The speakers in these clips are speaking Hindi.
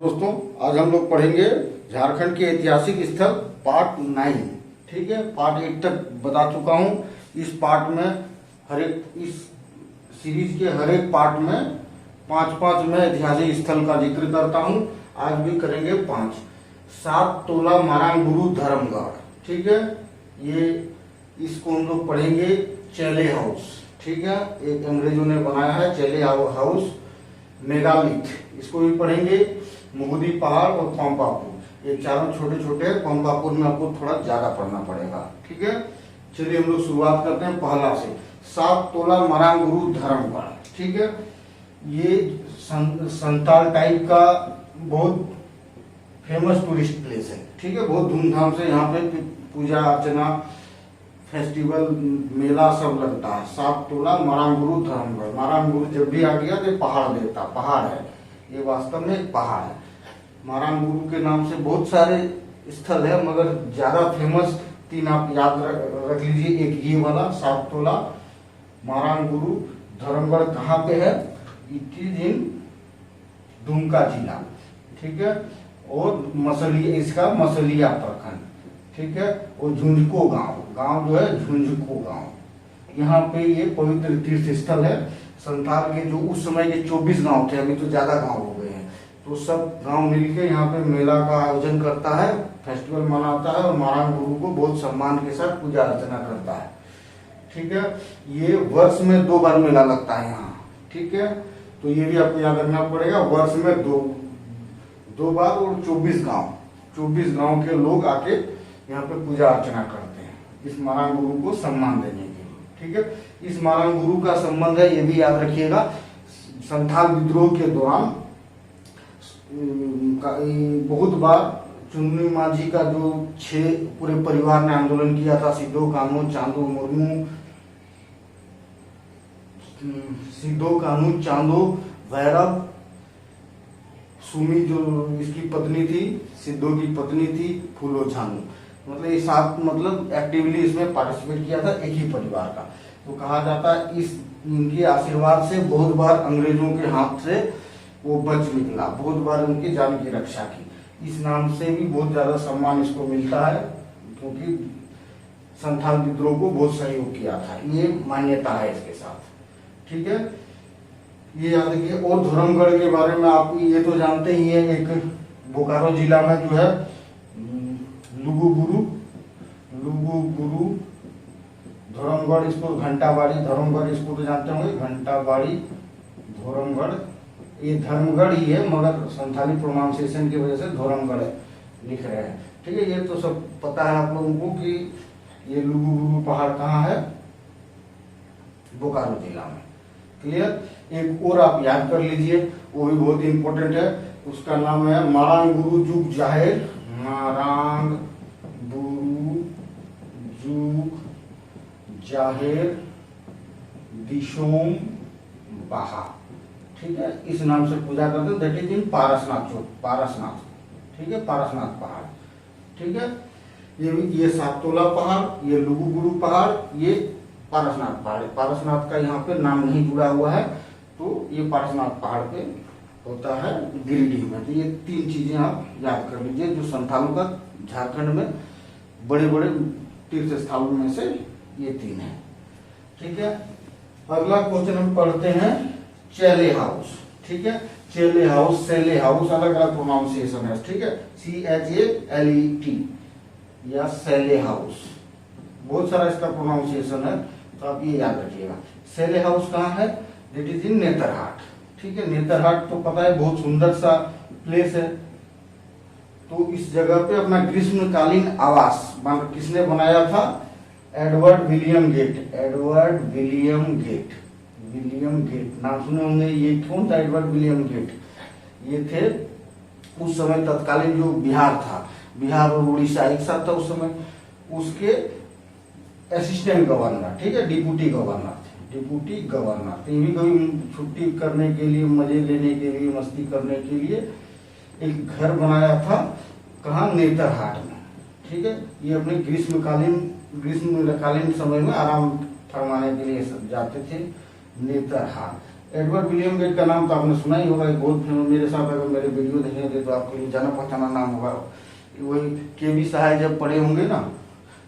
दोस्तों, आज हम लोग पढ़ेंगे झारखंड के ऐतिहासिक स्थल पार्ट 9। ठीक है, पार्ट 8 तक बता चुका हूँ। इस पार्ट में इस सीरीज के हर एक पार्ट में 5-5 मैं ऐतिहासिक स्थल का जिक्र करता हूँ। आज भी करेंगे 5। 7 तोला मारांगुरु धर्मगढ़। ठीक है, ये इसको हम लोग पढ़ेंगे चेले हाउस। ठीक है, एक अंग्रेजों ने बनाया है चेले हाउस। मेगालिथ, इसको भी पढ़ेंगे। मुगदी पहाड़ और पंपापुर, ये चारों छोटे छोटे हैं। पंपापुर में आपको थोड़ा ज्यादा पढ़ना पड़ेगा। ठीक है, चलिए हम लोग शुरुआत करते हैं पहला से। 7 तोला मारांगुरु धर्मगढ़। ठीक है, ये संताल टाइप का बहुत फेमस टूरिस्ट प्लेस है। ठीक है, बहुत धूमधाम से यहाँ पे पूजा अर्चना, फेस्टिवल, मेला सब लगता है। 7 तोला मारांगुरु धर्मगढ़। मारांगुरु जब भी आ गया तो पहाड़ देता, पहाड़ है ये, वास्तव में एक पहाड़ है। मारांगुरु के नाम से बहुत सारे स्थल है, मगर ज्यादा फेमस 3 आप याद रख लीजिए। एक ये वाला 7 तोला मारांगुरु धर्मगढ़ कहाँ पे है? इट इज इन दुमका जिला। ठीक है, और मसलिया, इसका मसलिया प्रखंड। ठीक है, और झुंझको गांव जो है झुंझको गांव, यहाँ पे ये पवित्र तीर्थ स्थल है। संथाल के जो उस समय के 24 गांव थे, अभी तो ज्यादा गांव हो गए हैं, तो सब गांव मिलके यहाँ पे मेला का आयोजन करता है, फेस्टिवल मनाता है और मारांगुरु को बहुत सम्मान के साथ पूजा अर्चना करता है। ठीक है, ये वर्ष में 2 बार मेला लगता है यहाँ। ठीक है, तो ये भी आपको याद रखना पड़ेगा। वर्ष में दो बार, और 24 गांव के लोग आके यहाँ पे पूजा अर्चना करते हैं इस मारांगुरु को सम्मान देने के लिए। ठीक है, इस मारांगुरु का संबंध है, ये भी याद रखिएगा, संथाल विद्रोह के दौरान बहुत बार चुन्नी माझी का जो 6 पूरे परिवार ने आंदोलन किया था। सिद्धो कानू, चांदो, भैरव, सुमी जो इसकी पत्नी थी, सिद्धो की पत्नी थी, फूलो छानू, मतलब ये 7 मतलब एक्टिवली इसमें पार्टिसिपेट किया था एक ही परिवार का। तो कहा जाता है इनके आशीर्वाद से बहुत बार अंग्रेजों के हाथ से वो बच निकला, बहुत बार उनकी जान की रक्षा की। इस नाम से भी बहुत ज्यादा सम्मान इसको मिलता है, क्योंकि संथाल विद्रोह को बहुत सहयोग किया था। ये मान्यता है इसके साथ। ठीक है, ये याद रखिए। और धर्मगढ़ के बारे में आप ये तो जानते ही है, एक बोकारो जिला में जो है लुगुबुरु धर्मगढ़, इसको घंटाबाड़ी धर्मगढ़, इसको तो जानते होंगे, घंटाबाड़ी धर्मगढ़। ये धर्मगढ़ ही है, मगर संथाली प्रोनाउंसिएशन की वजह से धर्मगढ़ लिख रहे हैं। ठीक है, ये तो सब पता है आप लोगों को कि ये लुगुबुरु पहाड़ कहाँ है? बोकारो जिला में। क्लियर? एक और आप याद कर लीजिए, वो भी बहुत इंपॉर्टेंट है, उसका नाम है मारांगुरु जुग जाहिर। मारांगुरु जुग जाहिर दिशोम बहा। ठीक है, इस नाम से पूजा करते हैं। That is in Parasnath. ठीक है, पारसनाथ पहाड़। ठीक है, ये 7 तोला पहाड़, ये लुगुबुरु पहाड़, ये पारसनाथ पहाड़। पारसनाथ का यहाँ पे नाम नहीं जुड़ा हुआ है, तो ये पारसनाथ पहाड़ पे होता है गिरिडीह में। तो ये 3 चीजें आप याद कर लीजिए, जो संथालों का झारखंड में बड़े बड़े तीर्थ स्थलों में से ये 3 है। ठीक है, अगला क्वेश्चन हम पढ़ते हैं चेले हाउस। ठीक है, चेले हाउस, सेले हाउस, अलग अलग प्रोनाउंसिएशन है। ठीक है, CHALET या सेले हाउस, बहुत सारा इसका प्रोनाउंसिएशन है, तो आप ये याद रखिएगा। सेले हाउस कहाँ है? It is in Netarhat. ठीक है, नेतरहाट तो पता है बहुत सुंदर सा प्लेस है। तो इस जगह पे अपना ग्रीष्मकालीन आवास किसने बनाया था? एडवर्ड विलियम गेट नाम सुने होंगे। ये कौन था एडवर्ड विलियम गेट? ये थे उस समय तत्कालीन जो बिहार था, बिहार और उड़ीसा एक साथ था उस समय, उसके असिस्टेंट गवर्नर। ठीक है, डिप्टी गवर्नर। कभी कभी छुट्टी करने के लिए, मजे लेने के लिए, मस्ती करने के लिए एक घर बनाया था। कहाँ? नेतरहाट में। ठीक है, ये अपने ग्रीष्मकालीन समय में आराम फरमाने के लिए सब जाते थे नेतरहाट। एडवर्ड विलियम गेट का नाम तो आपने सुना ही होगा, बहुत फेमस। मेरे साथ अगर मेरे वीडियो देखेंगे तो आपके लिए जाना पहचाना नाम होगा। वही केवी सहाय जब पढ़े होंगे ना,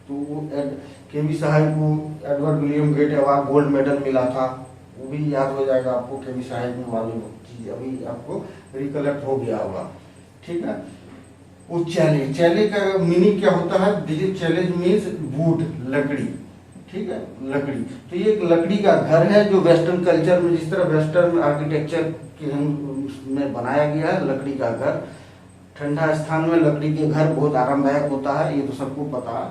तो वो केवी सहाय को Edward William Gait award gold medal मिला था, वो भी याद हो जाएगा आपको। केवी सहाय वाली चीज अभी आपको रिकलेक्ट हो गया होगा, ठीक है। वो चैले, चैले का मीनिंग क्या होता है? चैलेंज मीन्स वुड, लकड़ी, ठीक है, लकड़ी। तो ये एक लकड़ी का घर है जो वेस्टर्न कल्चर में, जिस तरह वेस्टर्न आर्किटेक्चर के में बनाया गया है, लकड़ी का घर। ठंडा स्थान में लकड़ी के घर बहुत आरामदायक होता है, ये तो सबको पता है।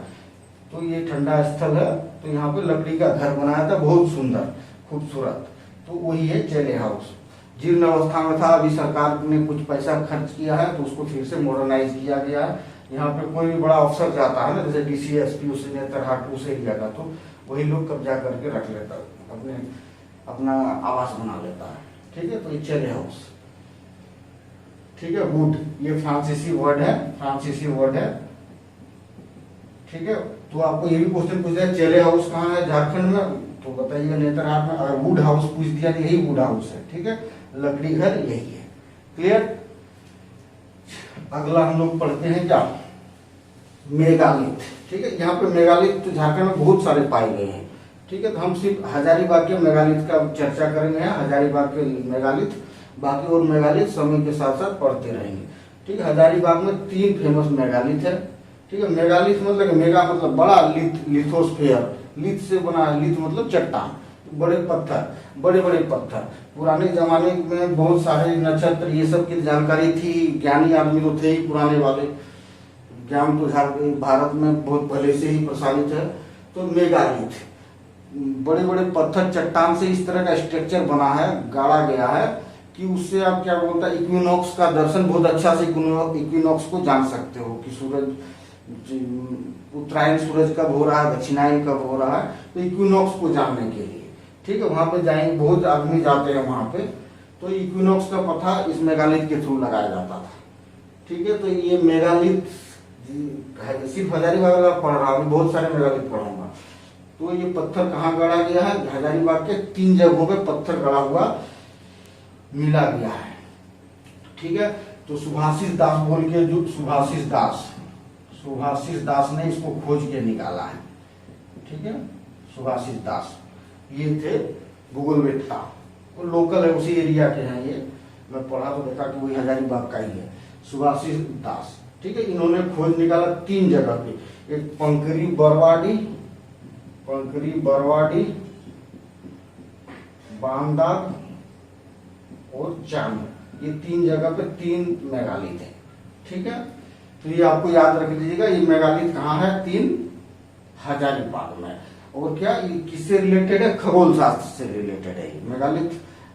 तो ये ठंडा स्थल है, तो यहाँ पे लकड़ी का घर बनाया था, बहुत सुंदर खूबसूरत। तो वही है चैले हाउस। जीर्ण अवस्था में था, अभी सरकार ने कुछ पैसा खर्च किया है तो उसको फिर से मॉडर्नाइज किया गया है। यहाँ पे कोई भी बड़ा अफसर जाता है ना, जैसे डीसी एसपी उस नेतरहाट उस एरिया का, तो वही लोग कब्जा करके रख लेता है, अपने अपना आवास बना लेता है, ठीक है। तो ये चैले हाउस, ठीक है। वुड ये फ्रांसीसी वर्ड है, फ्रांसीसी वर्ड है, ठीक है। तो आपको ये भी क्वेश्चन पूछ दिया चैले हाउस कहाँ है झारखंड में, तो बताइएगा नेतरहाट में। अगर वुड हाउस पूछ दिया तो यही वुड हाउस है, ठीक है। लकड़ी घर यही है, क्लियर। अगला हम लोग पढ़ते हैं क्या? मेगालिथ, ठीक है। यहाँ पे मेगालिथ तो झारखंड में बहुत सारे पाए गए हैं, ठीक है। तो हम सिर्फ हजारीबाग के मेगालिथ का चर्चा करेंगे, हजारीबाग के मेगालिथ, बाकी और मेगालिथ समय के साथ साथ पढ़ते रहेंगे, ठीक है। हजारीबाग में 3 फेमस मेगालिथ है, ठीक है। मेगालिथ मतलब मेगा मतलब बड़ा, लिथ लिथोस्फेयर, लिथ से बना है, लिथ मतलब चट्टान, बड़े पत्थर, बड़े बड़े पत्थर। पुराने जमाने में बहुत सारे नक्षत्र ये सब की जानकारी थी, ज्ञानी आदमी तो थे ही पुराने वाले, ज्ञान तो भारत में बहुत पहले से ही प्रसारित है। तो मेगालिथ बड़े बड़े पत्थर चट्टान से इस तरह का स्ट्रक्चर बना है, गाड़ा गया है कि उससे आप क्या बोलता है, इक्विनॉक्स का दर्शन बहुत अच्छा से इक्विनॉक्स को जान सकते हो कि सूरज उत्तरायण सूरज कब हो रहा है, दक्षिणायन कब हो रहा है, तो इक्विनॉक्स को जानने के लिए, ठीक है। वहां पे जाएंगे, बहुत आदमी जाते हैं वहां पे। तो इक्विनॉक्स का पता इस मेगालिथ के थ्रू लगाया जाता था, ठीक है। तो ये मेगालिथ सिर्फ हजारीबाग का पढ़ रहा हूँ, बहुत सारे मेगालिथ पढ़ूंगा। तो ये पत्थर कहाँ गड़ा गया है? हजारीबाग के 3 जगहों पे पत्थर गड़ा हुआ मिला गया है, ठीक है। तो सुभाषिस दास बोल के, जो सुभाषिस दास ने इसको खोज के निकाला है, ठीक है। सुभाषिस दास ये थे भूगोलवेत्ता, वो लोकल है, उसी एरिया के हैं ये। मैं पढ़ा तो देखा कि वही हजारीबाग का ही है, सुभाषिस दास, ठीक है। इन्होंने खोज निकाला 3 जगह पे, एक पंकरी बरवाडी, बांदाग और चांद, ये 3 जगह पे 3 मेगालिथ है, ठीक है। तो ये आपको याद रख लीजिएगा, ये मेगालिथ कहाँ है? 3 हजारीबाग में। और क्या ये किससे रिलेटेड है? खगोल शास्त्र से रिलेटेड है। मेगालिथ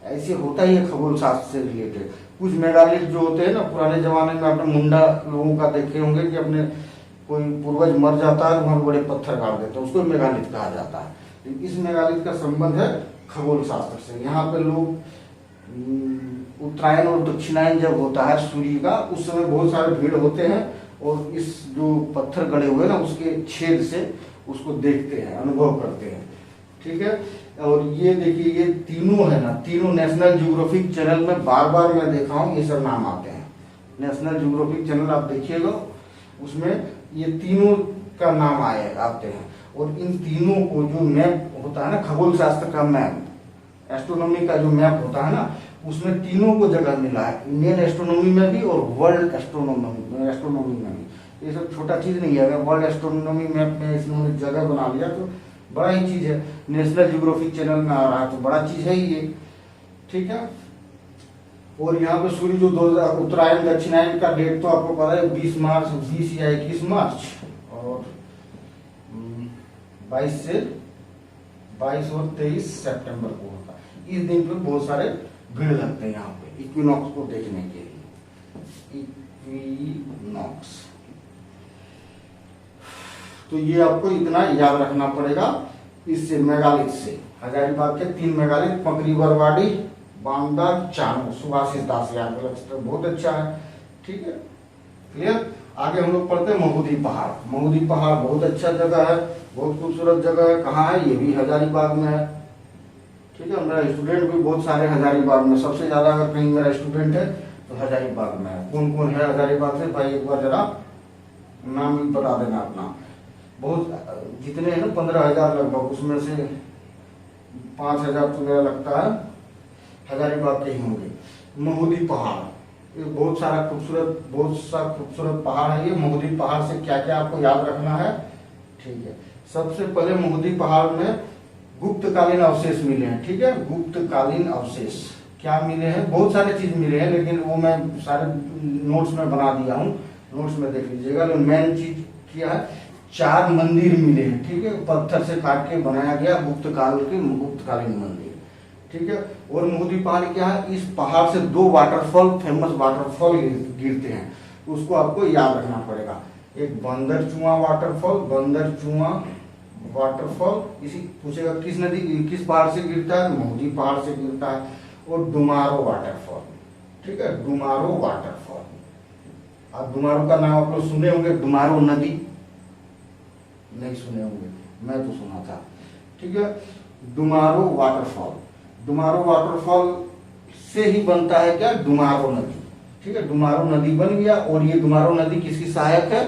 ऐसे होता ही है, खगोल शास्त्र से रिलेटेड। कुछ मेगालिथ जो होते हैं ना, पुराने जमाने में आपने मुंडा लोगों का देखे होंगे कि अपने कोई पूर्वज मर जाता है, वहां बड़े पत्थर गाड़ देते हैं, उसको मेगालिथ कहा जाता है। लेकिन इस मेगालिथ का संबंध है खगोल शास्त्र से। यहाँ पे लोग उत्तरायण और दक्षिणायन जब होता है सूर्य का, उस समय बहुत सारे भीड़ होते हैं, और इस जो पत्थर गड़े हुए ना उसके छेद से उसको देखते हैं, अनुभव करते हैं, ठीक है। और ये देखिए, ये तीनों है ना, तीनों नेशनल ज्योग्राफिक चैनल में बार बार मैं देखा हूँ, ये सब नाम आते हैं। नेशनल ज्योग्राफिक चैनल आप देखिएगा, उसमें ये तीनों का नाम आते हैं। और इन तीनों को जो मैप होता है ना, खगोल शास्त्र का मैप, एस्ट्रोनॉमी का जो मैप होता है ना, उसमें तीनों को जगह मिला है, इंडियन एस्ट्रोनॉमी में भी और वर्ल्ड एस्ट्रोनॉमी में भी। ये सब छोटा चीज नहीं है, अगर वर्ल्ड एस्ट्रोनॉमी मैप में इसने जगह बना लिया तो बड़ा ही चीज है। नेशनल ज्योग्राफिक चैनल में आ रहा है तो बड़ा चीज है ये, ठीक है। और यहाँ पे सूर्य जो 2000 उत्तरायण दक्षिणायन का डेट तो आपको पता है 20 मार्च, 20 या 21 मार्च, और 22 और 23 सितंबर को होता है। इस दिन पे बहुत सारे भीड़ लगते हैं यहाँ पे इक्विनॉक्स को देखने के लिए, इक्विनॉक्स। तो ये आपको इतना याद रखना पड़ेगा इससे, मेगालिथ से। हजारीबाग के 3 मेगालिथ, पंकरी बरवाडी, बांदा, चानो, सुभाषिस दास याद रखते, बहुत अच्छा है, ठीक है, क्लियर। आगे हम लोग पढ़ते हैं महुदी पहाड़। महुदी पहाड़ बहुत अच्छा जगह है, बहुत खूबसूरत जगह है। कहाँ है? ये भी हजारीबाग में है, ठीक है। मेरा स्टूडेंट भी बहुत सारे हजारीबाग में, सबसे ज्यादा अगर कहीं मेरा स्टूडेंट है तो हजारीबाग में है। कौन कौन है हजारीबाग से भाई एक बार जरा नाम भी बता देना अपना। बहुत जितने हैं ना 15,000 लगभग, उसमें से 5,000 तो मेरा लगता है हजारीबाग के ही होंगे। महुदी पहाड़, ये बहुत सा खूबसूरत पहाड़ है। ये महुदी पहाड़ से क्या क्या आपको याद रखना है, ठीक है। सबसे पहले महुदी पहाड़ में गुप्तकालीन अवशेष मिले हैं, ठीक है। गुप्तकालीन अवशेष क्या मिले हैं, बहुत सारे चीज मिले हैं, लेकिन वो मैं सारे नोट्स में बना दिया हूँ, नोट्स में देख लीजिएगा। मेन चीज क्या है, 4 मंदिर मिले हैं, ठीक है। पत्थर से काट के बनाया गया गुप्तकालीन मंदिर, ठीक है। और महुदी पहाड़ क्या है, इस पहाड़ से 2 वाटरफॉल, फेमस वाटरफॉल गिरते हैं, उसको आपको याद रखना पड़ेगा। एक बंदर चुआ वाटरफॉल, इसी पूछेगा किस पहाड़ से गिरता है, महुदी पहाड़ से गिरता है। और डुमारो वाटरफॉल, ठीक है, डुमारो वाटरफॉल। आप डुमारो का नाम आप लोग सुने होंगे, डुमारो नदी नहीं सुने होंगे, मैं तो सुना था, ठीक है। डुमारो वाटरफॉल से ही बनता है क्या, डुमारो नदी, ठीक है। डुमारो नदी बन गया। और ये डुमारो नदी किसकी सहायक है,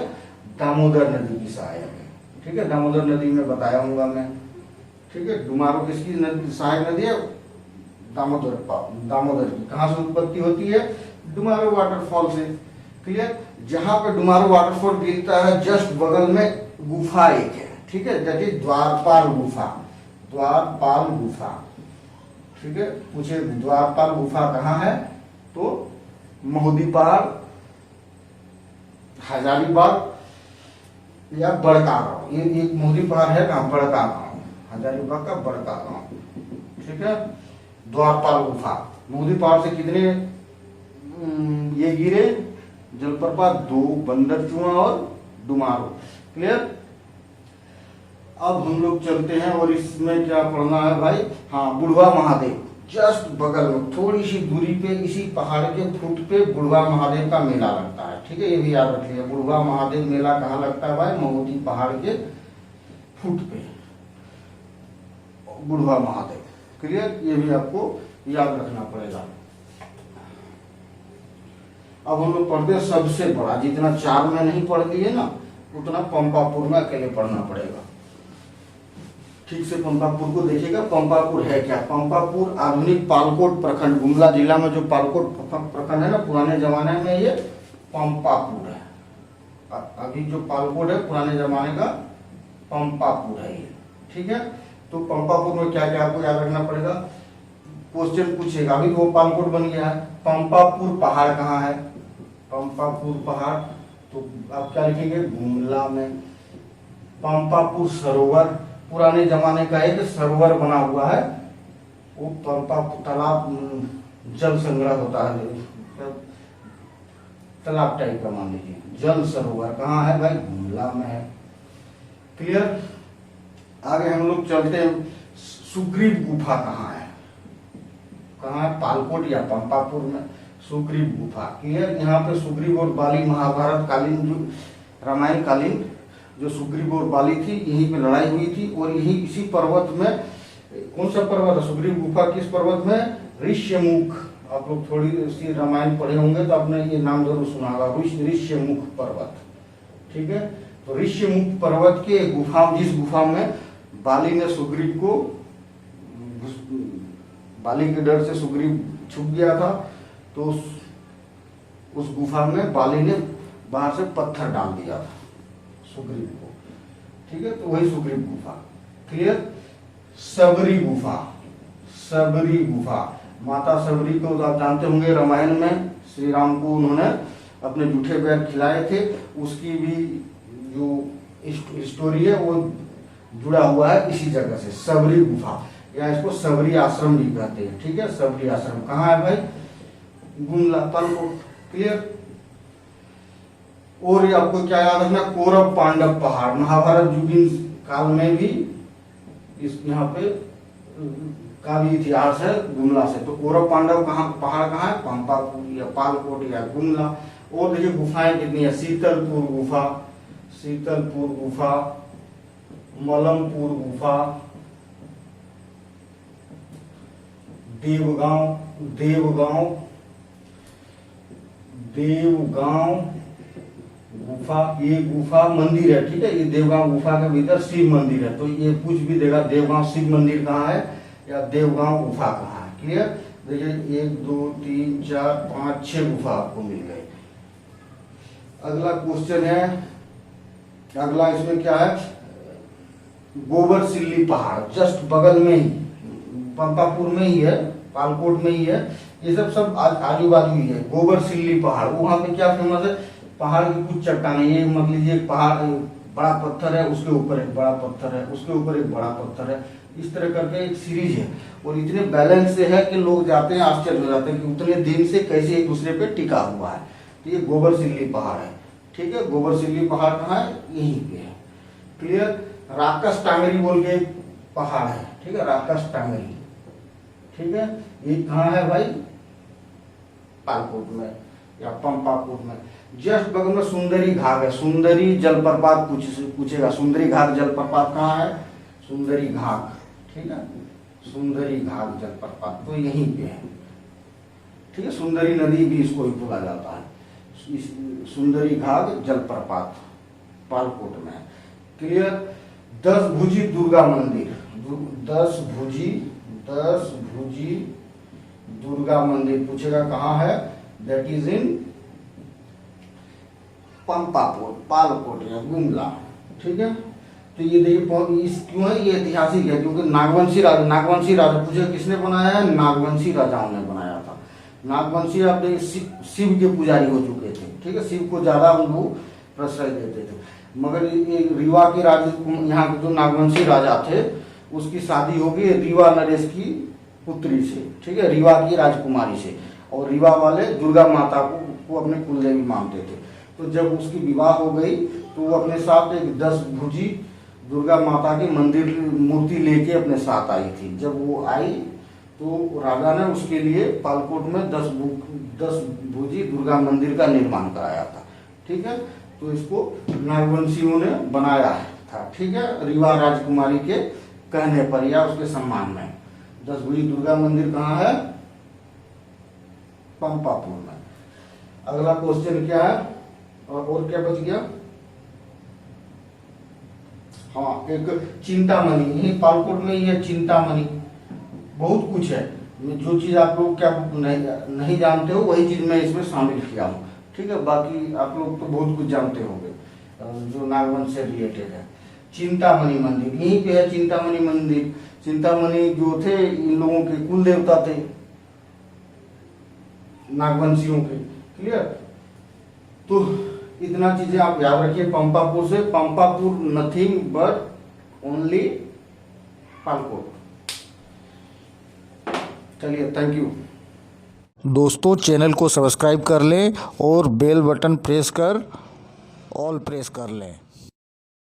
दामोदर नदी की सहायक है, ठीक है। दामोदर नदी में बताया हूँ मैं, ठीक है। डुमारो किसकी नदी सहायक नदी है, दामोदर की। कहाँ से उत्पत्ति होती है, डुमारो वाटरफॉल से, क्लियर। जहां पे डुमारो वाटरफॉल गिरता है जस्ट बगल में गुफा एक है, ठीक है, दैट इज द्वारपाल गुफा, ठीक है। पूछे द्वारपाल गुफा कहाँ है, तो महुदी पहाड़, हजारीबाग या बड़का गांव, ये एक महुदी पहाड़ है कहाँ, बड़का गांव, हजारीबाग का बड़का गांव, ठीक है। द्वारपाल गुफा, महुदी पहाड़ से कितने ये गिरे जलप्रपात, 2, बंदर चुआ और डुमारो, क्लियर। अब हम लोग चलते हैं और इसमें क्या पढ़ना है भाई, हाँ, बुढ़वा महादेव, जस्ट बगल में थोड़ी सी दूरी पे इसी पहाड़ के फुट पे बुढ़वा महादेव का मेला लगता है, ठीक है। ये भी याद रखिए, बुढ़वा महादेव मेला कहाँ लगता है भाई, महुदी पहाड़ के फुट पे बुढ़वा महादेव, क्लियर। ये भी आपको याद रखना पड़ेगा। अब हम लोग पढ़ते हैं सबसे बड़ा, जितना 4 में नहीं पढ़ लिए ना, उतना पंपापुर में अकेले पढ़ना पड़ेगा, ठीक से। पंपापुर को देखिएगा, पंपापुर है क्या, पंपापुर आधुनिक पालकोट प्रखंड, गुमला जिला में जो पालकोट प्रखंड है ना, पुराने जमाने में ये पंपापुर है। अभी जो पालकोट है पुराने जमाने का पंपापुर है ये, ठीक है। तो पंपापुर में क्या क्या आपको याद रखना पड़ेगा, क्वेश्चन पूछेगा। अभी वो पालकोट बन गया है। पंपापुर पहाड़ कहाँ है, पंपापुर पहाड़, तो आप क्या लिखेंगे, गुमला में। पंपापुर सरोवर, पुराने जमाने का एक सरोवर बना हुआ है, वो पंपापुर तालाब, जल संग्रह होता है, तालाब टाइप का मान लीजिए, जल सरोवर कहाँ है भाई, गुमला में है, क्लियर। आगे हम लोग चलते हैं, सुग्रीव गुफा कहाँ है, पालकोट या पंपापुर में सुग्रीव गुफा, क्लियर। यहाँ पे सुग्रीव और बाली महाभारत कालीन, जो रामायण कालीन जो सुग्रीव और बाली थी, यहीं पे लड़ाई हुई थी। और यही इसी पर्वत में, कौन सा पर्वत है, सुग्रीव गुफा किस पर्वत में, ऋष्यमुख। आप लोग थोड़ी सी रामायण पढ़े होंगे तो आपने ये नाम जरूर सुना होगा, ऋष्यमुख पर्वत, ठीक है। तो ऋष्यमुख पर्वत के गुफा, जिस गुफा में बाली ने सुग्रीव को, बाली के डर से सुग्रीव छुप गया था, तो उस गुफा में बाली ने बाहर से पत्थर डाल दिया था सुग्रीव को, ठीक है। तो वही सुग्रीव गुफा, क्लियर। सबरी गुफा, माता सबरी को आप जानते होंगे, रामायण में श्री राम को उन्होंने अपने जूठे बैर खिलाए थे, उसकी भी जो स्टोरी है वो जुड़ा हुआ है इसी जगह से, सबरी गुफा, या इसको सबरी आश्रम भी कहते हैं, ठीक है। सबरी आश्रम कहाँ है भाई, गुमला, पालकोट, क्लियर। और आपको क्या याद रखना, कौरव पांडव पहाड़, महाभारत युगीन काल में भी इस यहाँ पे का भी इतिहास है गुमला से। तो कौरव पांडव पहाड़ कहाँ है, पंपापुर या पालकोट या गुमला। और देखिए गुफाएं कितनी है, शीतलपुर गुफा, मलमपुर गुफा, देवगांव गुफा, ये गुफा मंदिर है, ठीक है। ये देवगांव गुफा के भीतर शिव मंदिर है, तो ये पूछ भी देगा देवगांव शिव मंदिर कहाँ है या देवगांव गुफा कहाँ है। क्लियर। देखिए 1 2 3 4 5 6 गुफा आपको मिल गए। अगला क्वेश्चन है, अगला इसमें क्या है, गोबर सिल्ली पहाड़ जस्ट बगल में ही, पंपापुर में ही है, पालकोट में ही है, ये सब आजू बाजू ही है। गोबर सिल्ली पहाड़, वहां पे क्या फेमस है, पहाड़ की कुछ चट्टानें, ये मान लीजिए एक पहाड़, बड़ा पत्थर है, उसके ऊपर एक बड़ा पत्थर है, उसके ऊपर एक बड़ा पत्थर है, इस तरह करके एक सीरीज है। और इतने बैलेंस से है कि लोग जाते हैं आश्चर्य हो जाते हैं कि उतने दिन से कैसे एक दूसरे पे टिका हुआ है। तो ये गोबर सिल्ली पहाड़ है, ठीक है। गोबर सिल्ली पहाड़ कहाँ है, यहीं पे है। क्लियर। राकस टांगरी बोल के पहाड़ है, ठीक है, राकस टांगरी, ठीक है। ये कहाँ है भाई, पालकोट में या पंपाकोट में। जस्ट बगल में सुंदरी घाट है, सुंदरी जलप्रपात पूछेगा, सुंदरी घाट जलप्रपात कहाँ है, सुंदरी घाट, ठीक है, सुंदरी घाट जलप्रपात तो यहीं पे है, ठीक है। सुंदरी नदी भी इसको ही बोला जाता है, सुंदरी घाट जलप्रपात पालकोट में। क्लियर। 10 भुजी दुर्गा मंदिर, 10 भुजी दुर्गा मंदिर पूछेगा कहाँ है, that is in Pampapur, Palkot या गुमला, ठीक है। तो ये देखिए इस क्यों है, ये ऐतिहासिक है क्योंकि नागवंशी राजा पूछे किसने बनाया है, नागवंशी राजाओं ने बनाया था। नागवंशी आपने शिव के पुजारी हो चुके थे, ठीक है, शिव को ज्यादा हम लोग प्रश्रय देते थे। मगर ये रीवा के यहाँ के जो नागवंशी राजा थे उसकी शादी हो गई रीवा नरेश की पुत्री से, ठीक है, रीवा की राजकुमारी से। और रीवा वाले दुर्गा माता को अपने कुलदेवी मानते थे। तो जब उसकी विवाह हो गई तो वो अपने साथ एक 10 भुजी दुर्गा माता की मंदिर मूर्ति लेके अपने साथ आई थी। जब वो आई तो राजा ने उसके लिए पालकोट में 10 भुजी दुर्गा मंदिर का निर्माण कराया था, ठीक है। तो इसको नागवंशियों ने बनाया था, ठीक है, रीवा राजकुमारी के कहने पर या उसके सम्मान में। 10 भुजी दुर्गा मंदिर कहाँ है, पंपापुर में। अगला क्वेश्चन क्या है, और क्या बच गया, हाँ एक चिंतामणि, यही पालकोट में ही है चिंतामणि। बहुत कुछ है, जो चीज आप लोग क्या नहीं जानते हो वही चीज मैं इसमें शामिल किया हूँ, ठीक है। बाकी आप लोग तो बहुत कुछ जानते होंगे जो नागवंश से रिलेटेड है। चिंतामणि मंदिर यहीं पे है, चिंतामणि मंदिर। चिंतामणि जो थे इन लोगों के कुल देवता थे नागवंशियों के। क्लियर। तो इतना चीजें आप याद रखिए पंपापुर से। Pampapur nothing but only Palkot. चलिए, थैंक यू दोस्तों। चैनल को सब्सक्राइब कर लें और बेल बटन प्रेस कर ऑल प्रेस कर लें।